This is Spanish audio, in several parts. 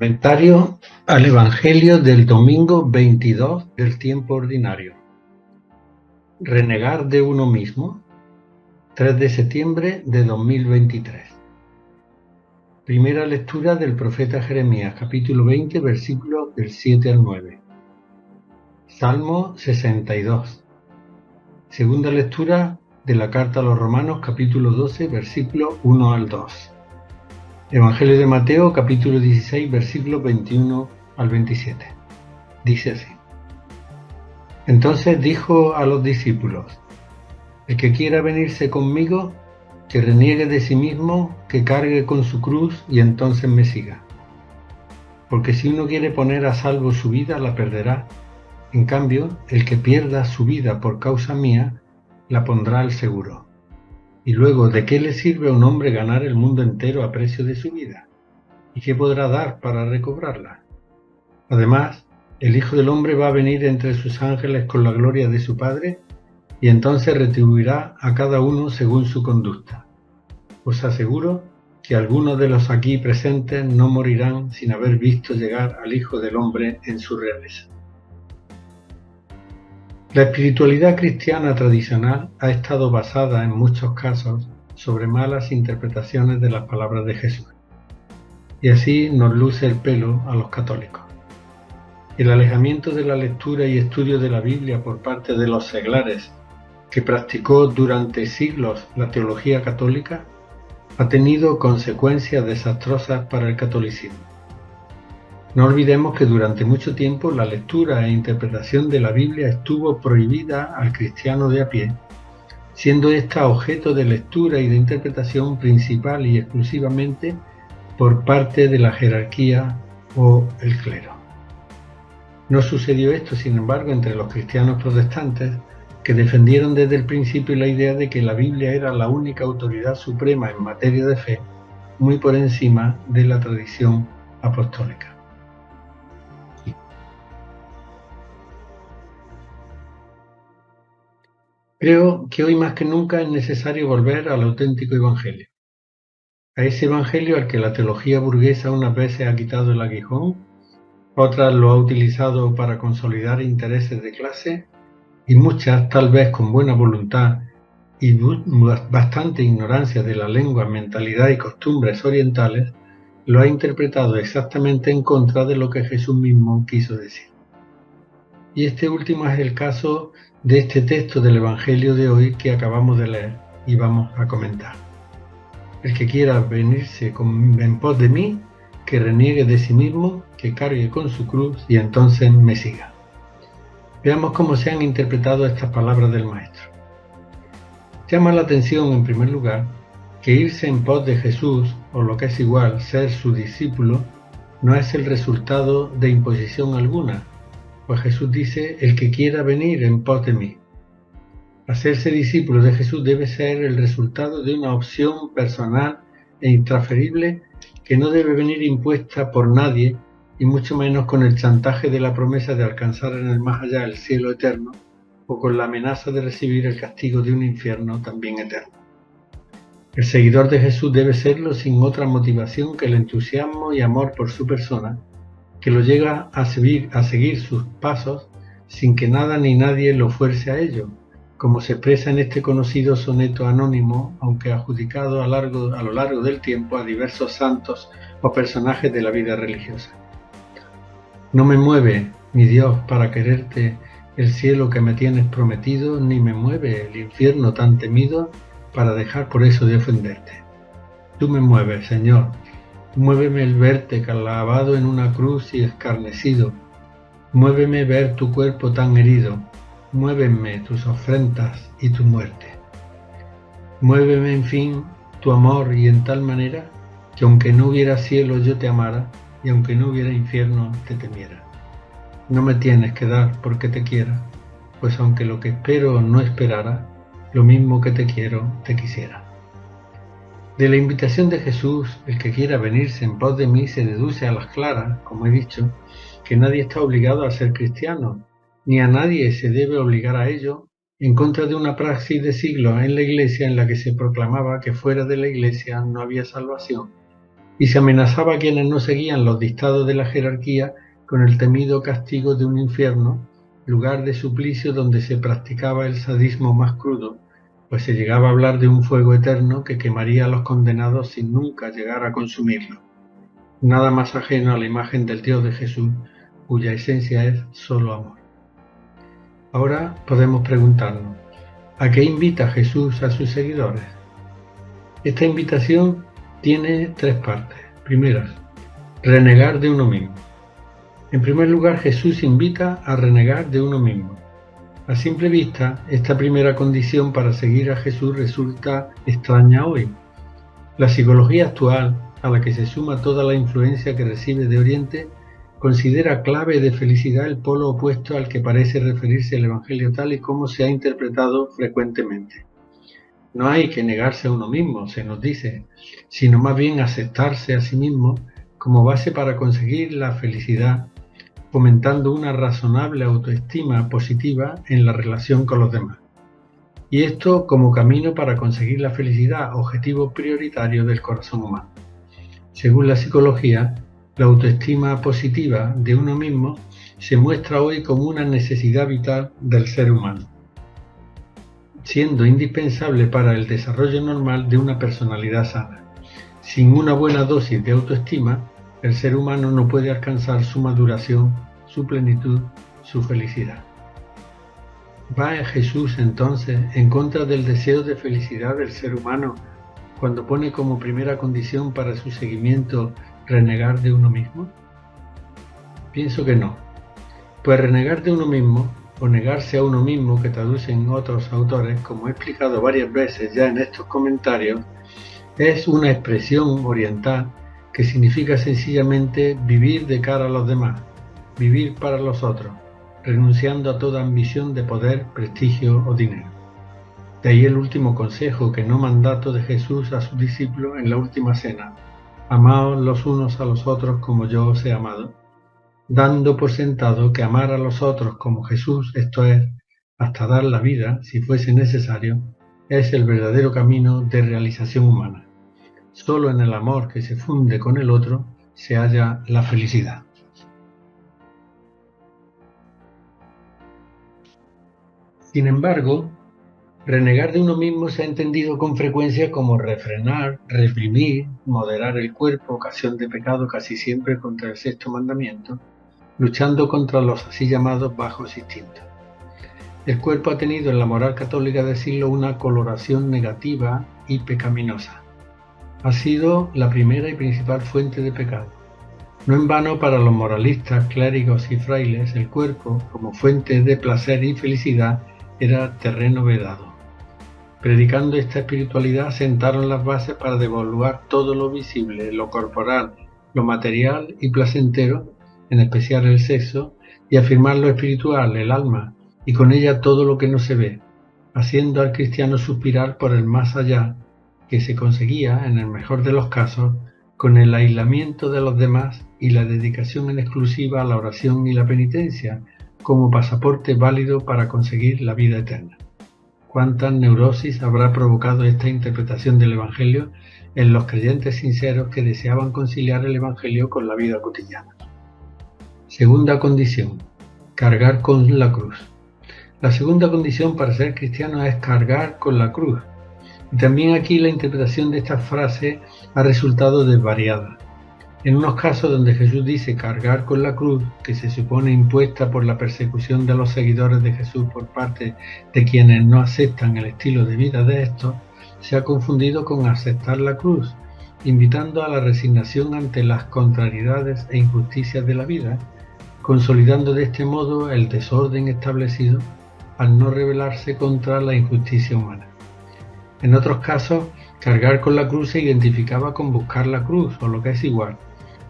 Comentario al Evangelio del domingo 22 del tiempo ordinario. Renegar de uno mismo. 3 de septiembre de 2023. Primera lectura del profeta Jeremías, capítulo 20, versículos del 7 al 9. Salmo 62. Segunda lectura de la carta a los Romanos, capítulo 12, versículos 1 al 2. Evangelio de Mateo, capítulo 16, versículos 21 al 27. Dice así: Entonces dijo a los discípulos: El que quiera venirse conmigo, que reniegue de sí mismo, que cargue con su cruz y entonces me siga. Porque si uno quiere poner a salvo su vida, la perderá. En cambio, el que pierda su vida por causa mía, la pondrá al seguro. Y luego, ¿de qué le sirve a un hombre ganar el mundo entero a precio de su vida? ¿Y qué podrá dar para recobrarla? Además, el Hijo del Hombre va a venir entre sus ángeles con la gloria de su Padre, y entonces retribuirá a cada uno según su conducta. Os aseguro que algunos de los aquí presentes no morirán sin haber visto llegar al Hijo del Hombre en su realeza. La espiritualidad cristiana tradicional ha estado basada en muchos casos sobre malas interpretaciones de las palabras de Jesús, y así nos luce el pelo a los católicos. El alejamiento de la lectura y estudio de la Biblia por parte de los seglares que practicó durante siglos la teología católica ha tenido consecuencias desastrosas para el catolicismo. No olvidemos que durante mucho tiempo la lectura e interpretación de la Biblia estuvo prohibida al cristiano de a pie, siendo ésta objeto de lectura y de interpretación principal y exclusivamente por parte de la jerarquía o el clero. No sucedió esto, sin embargo, entre los cristianos protestantes, que defendieron desde el principio la idea de que la Biblia era la única autoridad suprema en materia de fe, muy por encima de la tradición apostólica. Creo que hoy más que nunca es necesario volver al auténtico Evangelio. A ese Evangelio al que la teología burguesa unas veces ha quitado el aguijón, otras lo ha utilizado para consolidar intereses de clase, y muchas, tal vez con buena voluntad y bastante ignorancia de la lengua, mentalidad y costumbres orientales, lo ha interpretado exactamente en contra de lo que Jesús mismo quiso decir. Y este último es el caso de este texto del Evangelio de hoy que acabamos de leer y vamos a comentar. El que quiera venirse en pos de mí, que reniegue de sí mismo, que cargue con su cruz y entonces me siga. Veamos cómo se han interpretado estas palabras del Maestro. Llama la atención, en primer lugar, que irse en pos de Jesús, o lo que es igual, ser su discípulo, no es el resultado de imposición alguna, pues Jesús dice: el que quiera venir en pos de mí. Hacerse discípulo de Jesús debe ser el resultado de una opción personal e intransferible que no debe venir impuesta por nadie, y mucho menos con el chantaje de la promesa de alcanzar en el más allá el cielo eterno, o con la amenaza de recibir el castigo de un infierno también eterno. El seguidor de Jesús debe serlo sin otra motivación que el entusiasmo y amor por su persona, que lo llega a seguir sus pasos sin que nada ni nadie lo fuerce a ello, como se expresa en este conocido soneto anónimo, aunque adjudicado a lo largo del tiempo a diversos santos o personajes de la vida religiosa. No me mueve, mi Dios, para quererte el cielo que me tienes prometido, ni me mueve el infierno tan temido para dejar por eso de ofenderte. Tú me mueves, Señor. Muéveme el verte clavado en una cruz y escarnecido. Muéveme ver tu cuerpo tan herido. Muéveme tus ofrendas y tu muerte. Muéveme, en fin, tu amor, y en tal manera que aunque no hubiera cielo yo te amara, y aunque no hubiera infierno te temiera. No me tienes que dar porque te quiera, pues aunque lo que espero no esperara, lo mismo que te quiero te quisiera. De la invitación de Jesús, el que quiera venirse en pos de mí, se deduce a las claras, como he dicho, que nadie está obligado a ser cristiano, ni a nadie se debe obligar a ello, en contra de una praxis de siglos en la Iglesia en la que se proclamaba que fuera de la Iglesia no había salvación, y se amenazaba a quienes no seguían los dictados de la jerarquía con el temido castigo de un infierno, lugar de suplicio donde se practicaba el sadismo más crudo, pues se llegaba a hablar de un fuego eterno que quemaría a los condenados sin nunca llegar a consumirlos. Nada más ajeno a la imagen del Dios de Jesús, cuya esencia es solo amor. Ahora podemos preguntarnos, ¿a qué invita Jesús a sus seguidores? Esta invitación tiene tres partes. Primera, renegar de uno mismo. En primer lugar, Jesús invita a renegar de uno mismo. A simple vista, esta primera condición para seguir a Jesús resulta extraña hoy. La psicología actual, a la que se suma toda la influencia que recibe de Oriente, considera clave de felicidad el polo opuesto al que parece referirse el Evangelio tal y como se ha interpretado frecuentemente. No hay que negarse a uno mismo, se nos dice, sino más bien aceptarse a sí mismo como base para conseguir la felicidad, fomentando una razonable autoestima positiva en la relación con los demás. Y esto como camino para conseguir la felicidad, objetivo prioritario del corazón humano. Según la psicología, la autoestima positiva de uno mismo se muestra hoy como una necesidad vital del ser humano, siendo indispensable para el desarrollo normal de una personalidad sana. Sin una buena dosis de autoestima, el ser humano no puede alcanzar su maduración, su plenitud, su felicidad. ¿Va Jesús entonces en contra del deseo de felicidad del ser humano cuando pone como primera condición para su seguimiento renegar de uno mismo? Pienso que no, pues renegar de uno mismo o negarse a uno mismo, que traducen otros autores, como he explicado varias veces ya en estos comentarios, es una expresión oriental que significa sencillamente vivir de cara a los demás, vivir para los otros, renunciando a toda ambición de poder, prestigio o dinero. De ahí el último consejo, que no mandato de Jesús a sus discípulos en la última cena: amaos los unos a los otros como yo os he amado, dando por sentado que amar a los otros como Jesús, esto es, hasta dar la vida, si fuese necesario, es el verdadero camino de realización humana. Solo en el amor que se funde con el otro se halla la felicidad. Sin embargo, renegar de uno mismo se ha entendido con frecuencia como refrenar, reprimir, moderar el cuerpo, ocasión de pecado casi siempre contra el sexto mandamiento, luchando contra los así llamados bajos instintos. El cuerpo ha tenido en la moral católica del siglo una coloración negativa y pecaminosa. Ha sido la primera y principal fuente de pecado. No en vano, para los moralistas, clérigos y frailes, el cuerpo, como fuente de placer y felicidad, era terreno vedado. Predicando esta espiritualidad, sentaron las bases para devaluar todo lo visible, lo corporal, lo material y placentero, en especial el sexo, y afirmar lo espiritual, el alma, y con ella todo lo que no se ve, haciendo al cristiano suspirar por el más allá, que se conseguía, en el mejor de los casos, con el aislamiento de los demás y la dedicación en exclusiva a la oración y la penitencia, como pasaporte válido para conseguir la vida eterna. ¿Cuántas neurosis habrá provocado esta interpretación del Evangelio en los creyentes sinceros que deseaban conciliar el Evangelio con la vida cotidiana? Segunda condición: cargar con la cruz. La segunda condición para ser cristiano es cargar con la cruz. Y también aquí la interpretación de esta frase ha resultado desvariada. En unos casos donde Jesús dice cargar con la cruz, que se supone impuesta por la persecución de los seguidores de Jesús por parte de quienes no aceptan el estilo de vida de estos, se ha confundido con aceptar la cruz, invitando a la resignación ante las contrariedades e injusticias de la vida, consolidando de este modo el desorden establecido al no rebelarse contra la injusticia humana. En otros casos, cargar con la cruz se identificaba con buscar la cruz, o lo que es igual,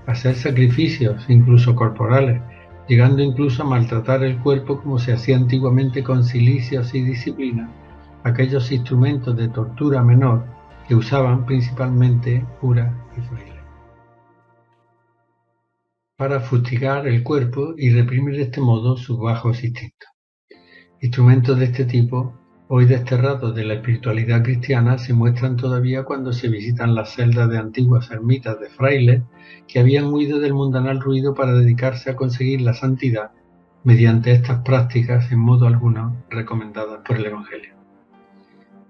hacer sacrificios, incluso corporales, llegando incluso a maltratar el cuerpo como se hacía antiguamente con cilicios y disciplina, aquellos instrumentos de tortura menor que usaban principalmente curas y frailes, para fustigar el cuerpo y reprimir de este modo sus bajos instintos. Instrumentos de este tipo hoy desterrados de la espiritualidad cristiana, se muestran todavía cuando se visitan las celdas de antiguas ermitas de frailes que habían huido del mundanal ruido para dedicarse a conseguir la santidad mediante estas prácticas en modo alguno recomendadas por el Evangelio.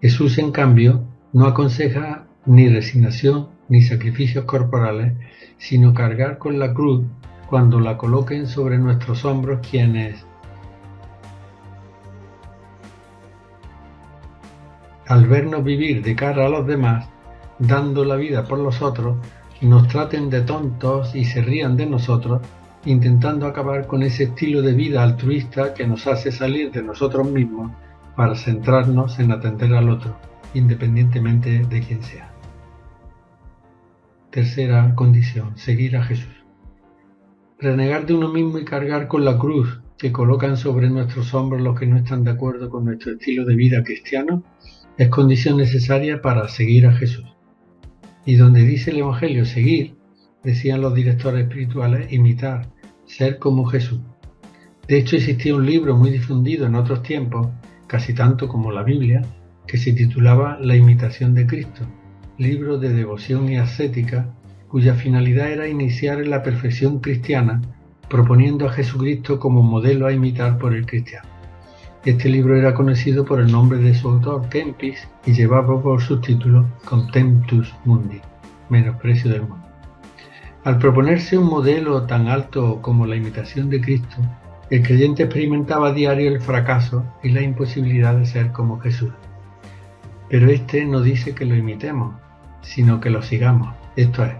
Jesús, en cambio, no aconseja ni resignación ni sacrificios corporales, sino cargar con la cruz cuando la coloquen sobre nuestros hombros quienes, al vernos vivir de cara a los demás, dando la vida por los otros, nos traten de tontos y se rían de nosotros, intentando acabar con ese estilo de vida altruista que nos hace salir de nosotros mismos para centrarnos en atender al otro, independientemente de quién sea. Tercera condición: seguir a Jesús. Renegar de uno mismo y cargar con la cruz que colocan sobre nuestros hombros los que no están de acuerdo con nuestro estilo de vida cristiano es condición necesaria para seguir a Jesús. Y donde dice el Evangelio seguir, decían los directores espirituales, imitar, ser como Jesús. De hecho, existía un libro muy difundido en otros tiempos, casi tanto como la Biblia, que se titulaba La imitación de Cristo, libro de devoción y ascética, cuya finalidad era iniciar en la perfección cristiana, proponiendo a Jesucristo como modelo a imitar por el cristiano. Este libro era conocido por el nombre de su autor, Kempis, y llevaba por subtítulo Contemptus Mundi, menosprecio del mundo. Al proponerse un modelo tan alto como la imitación de Cristo, el creyente experimentaba a diario el fracaso y la imposibilidad de ser como Jesús. Pero este no dice que lo imitemos, sino que lo sigamos, esto es,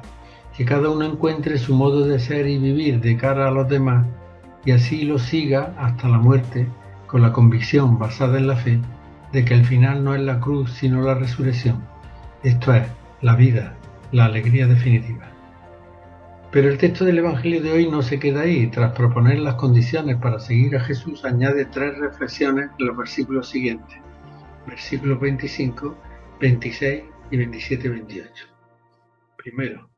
que cada uno encuentre su modo de ser y vivir de cara a los demás y así lo siga hasta la muerte, con la convicción basada en la fe de que el final no es la cruz sino la resurrección, esto es, la vida, la alegría definitiva. Pero el texto del Evangelio de hoy no se queda ahí. Tras proponer las condiciones para seguir a Jesús, añade 3 reflexiones en los versículos siguientes, versículos 25, 26 y 27-28. Primero,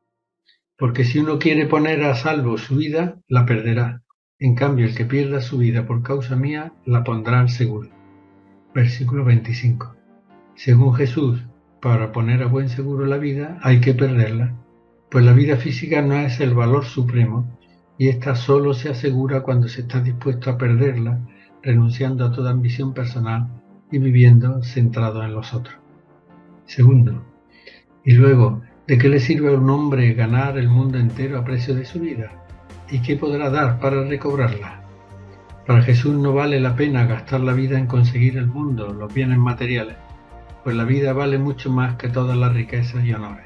porque si uno quiere poner a salvo su vida, la perderá. En cambio, el que pierda su vida por causa mía, la pondrá al seguro. Versículo 25. Según Jesús, para poner a buen seguro la vida, hay que perderla, pues la vida física no es el valor supremo, y ésta solo se asegura cuando se está dispuesto a perderla, renunciando a toda ambición personal y viviendo centrado en los otros. Segundo, y luego, ¿de qué le sirve a un hombre ganar el mundo entero a precio de su vida? ¿Y qué podrá dar para recobrarla? Para Jesús no vale la pena gastar la vida en conseguir el mundo, los bienes materiales, pues la vida vale mucho más que todas las riquezas y honores.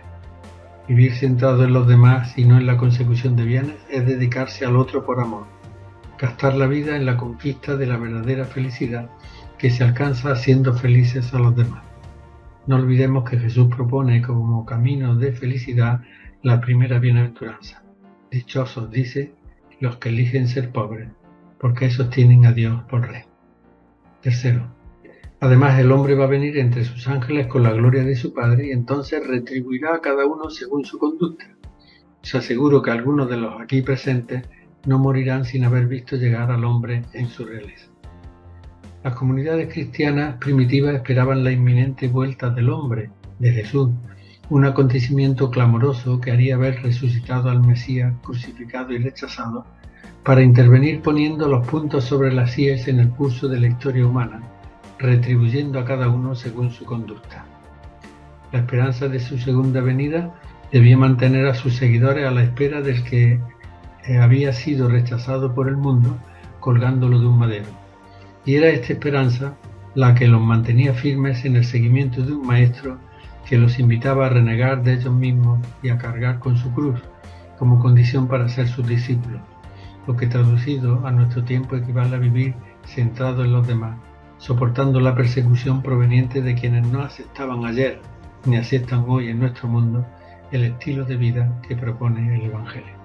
Vivir centrado en los demás y no en la consecución de bienes es dedicarse al otro por amor. Gastar la vida en la conquista de la verdadera felicidad que se alcanza haciendo felices a los demás. No olvidemos que Jesús propone como camino de felicidad la primera bienaventuranza. Dichosos, dice, los que eligen ser pobres, porque esos tienen a Dios por Rey. Tercero, además el hombre va a venir entre sus ángeles con la gloria de su Padre y entonces retribuirá a cada uno según su conducta. Os aseguro que algunos de los aquí presentes no morirán sin haber visto llegar al hombre en su realeza. Las comunidades cristianas primitivas esperaban la inminente vuelta del hombre, de Jesús, un acontecimiento clamoroso que haría ver resucitado al Mesías crucificado y rechazado, para intervenir poniendo los puntos sobre las íes en el curso de la historia humana, retribuyendo a cada uno según su conducta. La esperanza de su segunda venida debía mantener a sus seguidores a la espera del que había sido rechazado por el mundo, colgándolo de un madero. Y era esta esperanza la que los mantenía firmes en el seguimiento de un maestro que los invitaba a renegar de ellos mismos y a cargar con su cruz, como condición para ser sus discípulos, lo que traducido a nuestro tiempo equivale a vivir centrado en los demás, soportando la persecución proveniente de quienes no aceptaban ayer ni aceptan hoy en nuestro mundo el estilo de vida que propone el Evangelio.